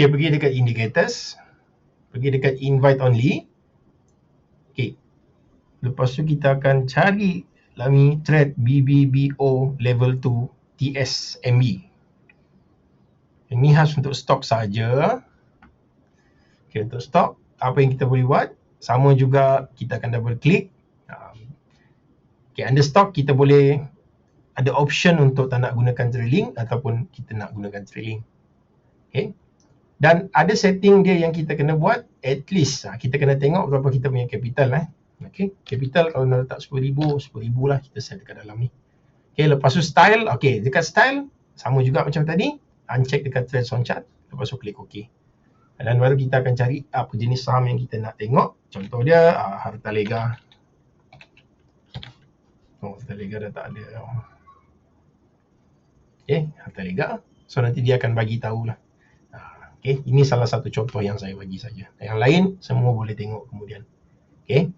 Okay, pergi dekat indicators. Pergi dekat invite only. Okay. Lepas tu kita akan cari Lami trade BBBO level 2 TSMB. Ini khas untuk stok saja. Okay, untuk stok, apa yang kita boleh buat? Sama juga, kita akan double click. Okay, under stock kita boleh ada option untuk tak nak gunakan trailing ataupun kita nak gunakan trailing. Okay. Dan ada setting dia yang kita kena buat, at least kita kena tengok berapa kita punya capital. Okay, capital kalau nak letak 10,000 lah kita set dekat dalam ni. Okay, lepas tu style, okay, dekat style sama juga macam tadi, uncheck dekat trade on chart, lepas tu klik OK. Dan baru kita akan cari apa jenis saham yang kita nak tengok. Contoh dia Hartalega. Hartalega dah tak ada. Okay, Hartalega. So nanti dia akan bagi tahulah. Okay, ini salah satu contoh yang saya bagi saja. Yang lain semua boleh tengok kemudian. Okay.